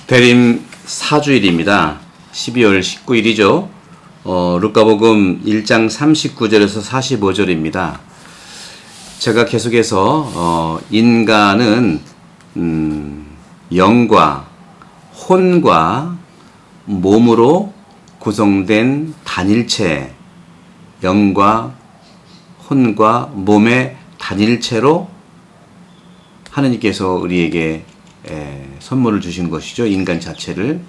대림 사주일입니다. 12월 19일이죠. 루카복음 1장 39절에서 45절입니다. 제가 계속해서 인간은 영과 혼과 몸으로 구성된 단일체, 영과 혼과 몸의 단일체로 하느님께서 우리에게 선물을 주신 것이죠. 인간 자체를.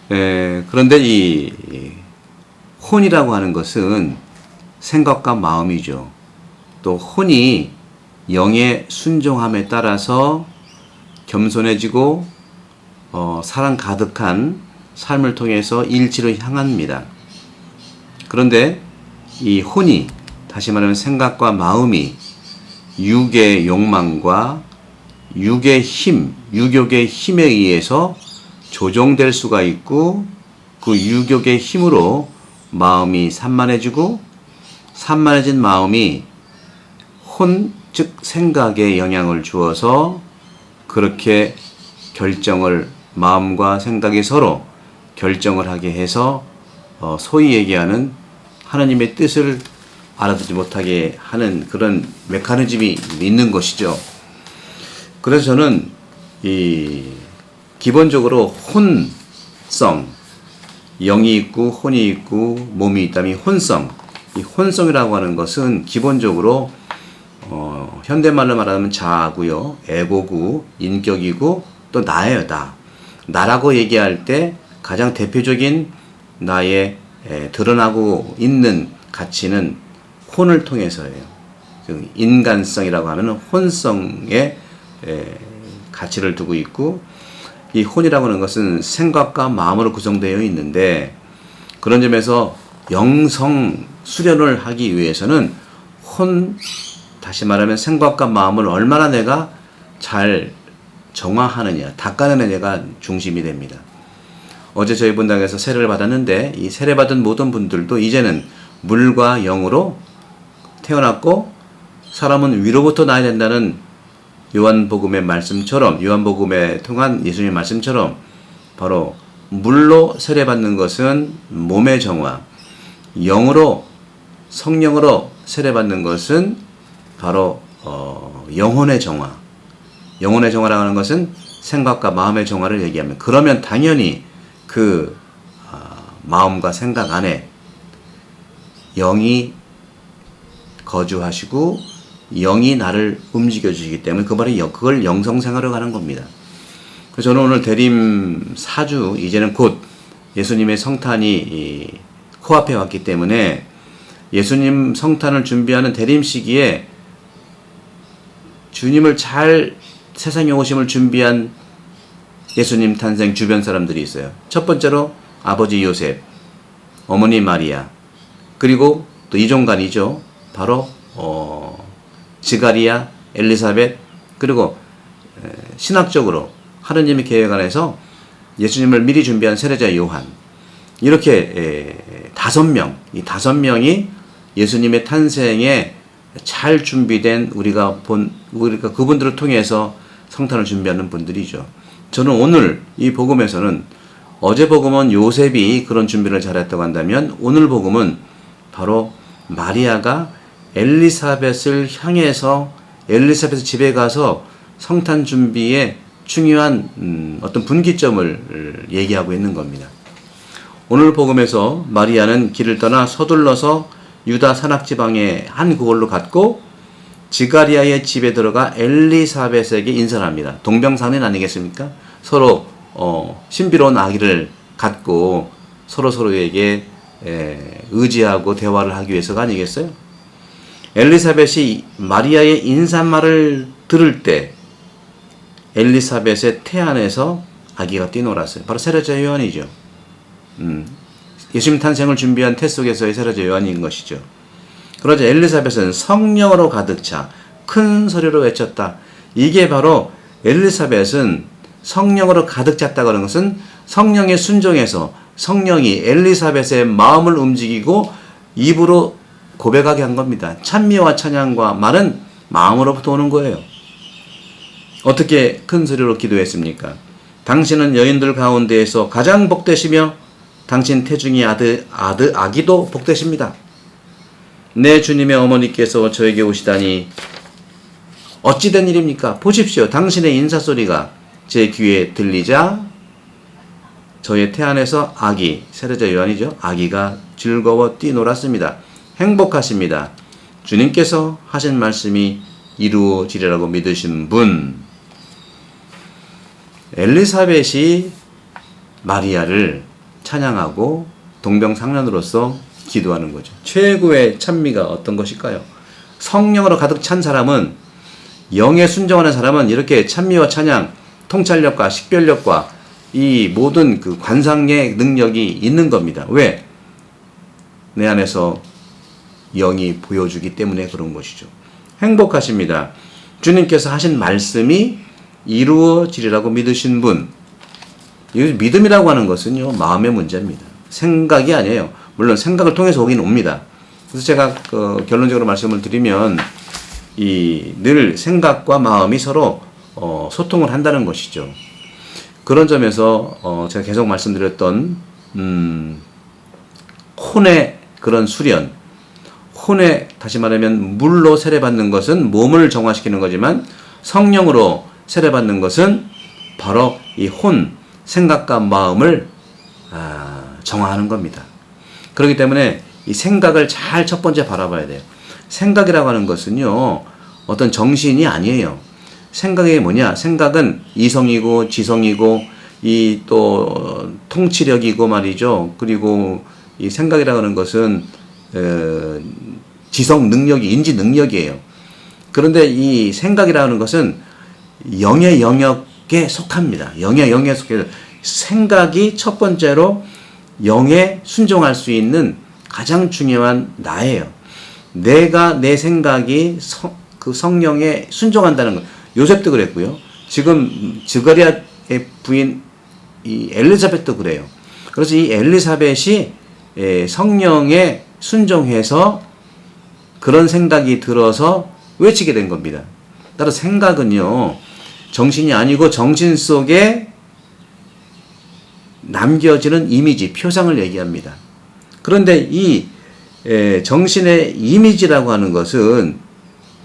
그런데 이 혼이라고 하는 것은 생각과 마음이죠. 또 혼이 영의 순종함에 따라서 겸손해지고 사랑 가득한 삶을 통해서 일치로 향합니다. 그런데 이 혼이, 다시 말하면 생각과 마음이 육의 욕망과 육의 힘, 육욕의 힘에 의해서 조종될 수가 있고, 그 육욕의 힘으로 마음이 산만해지고, 산만해진 마음이 혼, 즉 생각에 영향을 주어서 그렇게 결정을, 마음과 생각이 서로 결정을 하게 해서 소위 얘기하는 하나님의 뜻을 알아듣지 못하게 하는 그런 메커니즘이 있는 것이죠. 그래서 저는 기본적으로 혼성, 영이 있고 혼이 있고 몸이 있다면 혼성, 이 혼성이라고 하는 것은 기본적으로 현대말로 말하면 자아고요, 에고고, 인격이고 또 나예요. 나라고 얘기할 때 가장 대표적인 나의 드러나고 있는 가치는 혼을 통해서예요. 인간성이라고 하면 혼성의 가치를 두고 있고, 이 혼이라고 하는 것은 생각과 마음으로 구성되어 있는데, 그런 점에서 영성 수련을 하기 위해서는 다시 말하면 생각과 마음을 얼마나 내가 잘 정화하느냐, 닦아내느냐가 중심이 됩니다. 어제 저희 본당에서 세례를 받았는데, 이 세례받은 모든 분들도 이제는 물과 영으로 태어났고, 사람은 위로부터 나야 된다는 요한복음의 말씀처럼, 요한복음에 통한 예수님의 말씀처럼, 바로 물로 세례받는 것은 몸의 정화, 영으로, 성령으로 세례받는 것은 바로 영혼의 정화. 영혼의 정화라고 하는 것은 생각과 마음의 정화를 얘기하면, 그러면 당연히 그 마음과 생각 안에 영이 거주하시고 영이 나를 움직여 주시기 때문에 그걸 영성생활로 가는 겁니다. 그래서 저는 오늘 대림 4주, 이제는 곧 예수님의 성탄이 코앞에 왔기 때문에 예수님 성탄을 준비하는 대림 시기에 주님을 잘 세상에 오심을 준비한 예수님 탄생 주변 사람들이 있어요. 첫 번째로 아버지 요셉, 어머니 마리아, 그리고 또 이종간이죠. 바로 지가리야, 엘리사벳, 그리고 신학적으로 하느님의 계획 안에서 예수님을 미리 준비한 세례자 요한, 이렇게 5명, 이 5명이 예수님의 탄생에 잘 준비된 우리가 그분들을 통해서 성탄을 준비하는 분들이죠. 저는 오늘 이 복음에서는, 어제 복음은 요셉이 그런 준비를 잘했다고 한다면, 오늘 복음은 바로 마리아가 엘리사벳을 향해서 엘리사벳 집에 가서 성탄 준비에 중요한 어떤 분기점을 얘기하고 있는 겁니다. 오늘 복음에서 마리아는 길을 떠나 서둘러서 유다 산악지방의 한 고을로 갔고, 지가리아의 집에 들어가 엘리사벳에게 인사를 합니다. 동병상련 아니겠습니까? 서로 신비로운 아기를 갖고 서로에게 의지하고 대화를 하기 위해서가 아니겠어요? 엘리사벳이 마리아의 인사말을 들을 때 엘리사벳의 태 안에서 아기가 뛰놀았어요. 바로 세례자 요한이죠. 예수님 탄생을 준비한 태 속에서의 세례자 요한인 것이죠. 그러자 엘리사벳은 성령으로 가득 차 큰 소리로 외쳤다. 이게 바로 엘리사벳은 성령으로 가득 찼다고 하는 것은 성령의 순종에서 성령이 엘리사벳의 마음을 움직이고 입으로 고백하게 한 겁니다. 찬미와 찬양과 말은 마음으로부터 오는 거예요. 어떻게 큰 소리로 기도했습니까? 당신은 여인들 가운데에서 가장 복되시며 당신 태중의 아기도 복되십니다. 내 주님의 어머니께서 저에게 오시다니 어찌된 일입니까? 보십시오. 당신의 인사소리가 제 귀에 들리자 저의 태 안에서 아기, 세례자 요한이죠. 아기가 즐거워 뛰놀았습니다. 행복하십니다. 주님께서 하신 말씀이 이루어지리라고 믿으신 분. 엘리사벳이 마리아를 찬양하고 동병상련으로서 기도하는 거죠. 최고의 찬미가 어떤 것일까요? 성령으로 가득 찬 사람은, 영에 순종하는 사람은 이렇게 찬미와 찬양, 통찰력과 식별력과 이 모든 그 관상의 능력이 있는 겁니다. 왜? 내 안에서 영이 보여주기 때문에 그런 것이죠. 행복하십니다. 주님께서 하신 말씀이 이루어지리라고 믿으신 분. 이 믿음이라고 하는 것은요, 마음의 문제입니다. 생각이 아니에요. 물론 생각을 통해서 오긴 옵니다. 그래서 제가 결론적으로 말씀을 드리면 늘 생각과 마음이 서로 소통을 한다는 것이죠. 그런 점에서 제가 계속 말씀드렸던 혼의 그런 수련, 혼에 다시 말하면 물로 세례받는 것은 몸을 정화시키는 거지만 성령으로 세례받는 것은 바로 이 혼, 생각과 마음을 정화하는 겁니다. 그렇기 때문에 이 생각을 잘 첫 번째 바라봐야 돼요. 생각이라고 하는 것은요, 어떤 정신이 아니에요. 생각이 뭐냐? 생각은 이성이고 지성이고 이 또 통치력이고 말이죠. 그리고 이 생각이라고 하는 것은 지성 능력이, 인지 능력이에요. 그런데 이 생각이라고 하는 것은 영의 영역에 속합니다. 영의 영역에 속해서 생각이 첫 번째로 영에 순종할 수 있는 가장 중요한 나예요. 내가 내 생각이 그 성령에 순종한다는 것. 요셉도 그랬고요. 지금 스가랴의 부인 이 엘리사벳도 그래요. 그래서 이 엘리사벳이 성령에 순종해서 그런 생각이 들어서 외치게 된 겁니다. 따라서 생각은요, 정신이 아니고 정신 속에 남겨지는 이미지, 표상을 얘기합니다. 그런데 이 정신의 이미지라고 하는 것은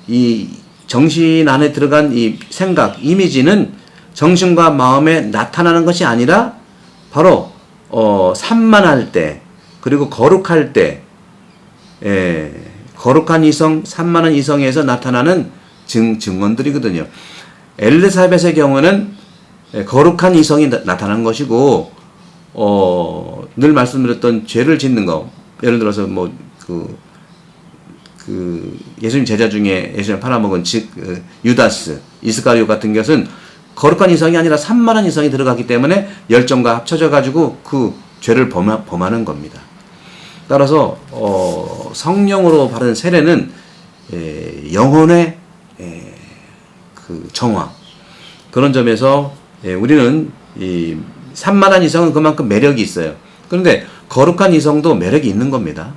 이 정신 안에 들어간 이 생각, 이미지는 정신과 마음에 나타나는 것이 아니라 바로 산만할 때, 그리고 거룩할 때, 거룩한 이성, 산만한 이성에서 나타나는 증언들이거든요. 엘리사벳의 경우는 거룩한 이성이 나타난 것이고, 늘 말씀드렸던 죄를 짓는 거, 예를 들어서 예수님 제자 중에 예수님 팔아먹은 유다스, 이스가리오 같은 것은 거룩한 이성이 아니라 산만한 이성이 들어갔기 때문에 열정과 합쳐져 가지고 그 죄를 범하는 겁니다. 따라서 성령으로 받은 세례는 영혼의 그 정화, 그런 점에서 우리는 이 산만한 이성은 그만큼 매력이 있어요. 그런데 거룩한 이성도 매력이 있는 겁니다.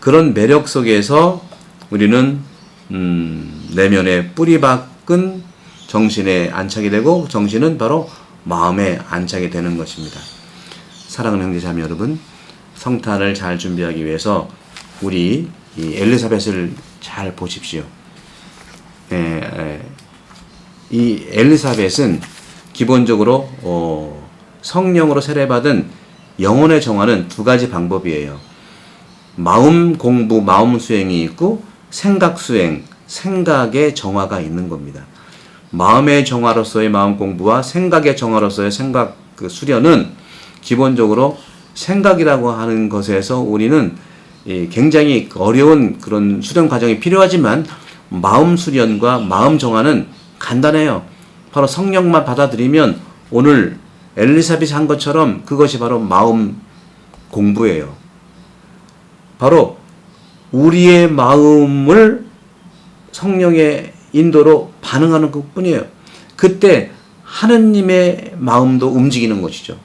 그런 매력 속에서 우리는 내면에 뿌리박은 정신에 안착이 되고, 정신은 바로 마음에 안착이 되는 것입니다. 사랑하는 형제자매 여러분, 성탄을 잘 준비하기 위해서 우리 이 엘리사벳을 잘 보십시오. 이 엘리사벳은 기본적으로 성령으로 세례받은 영혼의 정화는 두 가지 방법이에요. 마음 공부, 마음 수행이 있고 생각 수행, 생각의 정화가 있는 겁니다. 마음의 정화로서의 마음 공부와 생각의 정화로서의 생각 수련은 기본적으로 생각이라고 하는 것에서 우리는 굉장히 어려운 그런 수련 과정이 필요하지만 마음 수련과 마음 정화는 간단해요. 바로 성령만 받아들이면 오늘 엘리사벳이 한 것처럼 그것이 바로 마음 공부예요. 바로 우리의 마음을 성령의 인도로 반응하는 것뿐이에요. 그때 하느님의 마음도 움직이는 것이죠.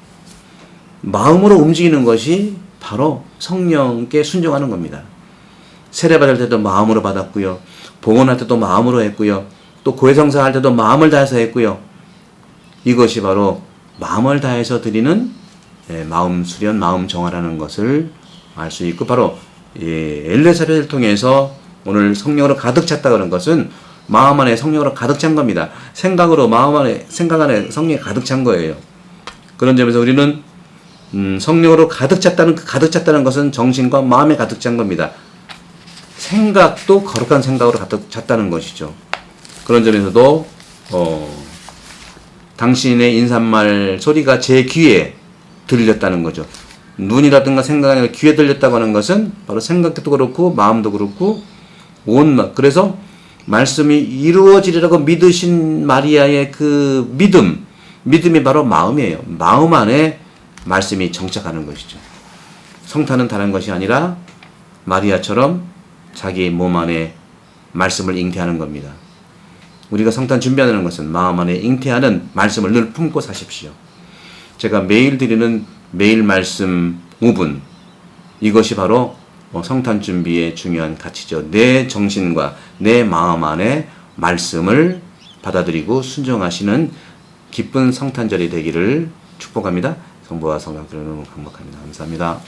마음으로 움직이는 것이 바로 성령께 순종하는 겁니다. 세례받을 때도 마음으로 받았고요. 봉헌할 때도 마음으로 했고요. 또 고해성사 할 때도 마음을 다해서 했고요. 이것이 바로 마음을 다해서 드리는 마음 수련, 마음 정화라는 것을 알 수 있고, 바로 엘리사벳을 통해서 오늘 성령으로 가득 찼다 그런 것은 마음 안에 성령으로 가득 찬 겁니다. 생각 안에 성령이 가득 찬 거예요. 그런 점에서 우리는 성령으로 가득 찼다는 것은 정신과 마음에 가득 찬 겁니다. 생각도 거룩한 생각으로 가득 찼다는 것이죠. 그런 점에서도 당신의 인사말 소리가 제 귀에 들렸다는 거죠. 눈이라든가 생각이 귀에 들렸다고 하는 것은 바로 생각도 그렇고 마음도 그렇고 그래서 말씀이 이루어지리라고 믿으신 마리아의 그 믿음이 바로 마음이에요. 마음 안에 말씀이 정착하는 것이죠. 성탄은 다른 것이 아니라 마리아처럼 자기 몸 안에 말씀을 잉태하는 겁니다. 우리가 성탄 준비하는 것은 마음 안에 잉태하는 말씀을 늘 품고 사십시오. 제가 매일 드리는 매일 말씀 5분, 이것이 바로 성탄 준비의 중요한 가치죠. 내 정신과 내 마음 안에 말씀을 받아들이고 순종하시는 기쁜 성탄절이 되기를 축복합니다. 성부와 성령으로 강력합니다. 감사합니다.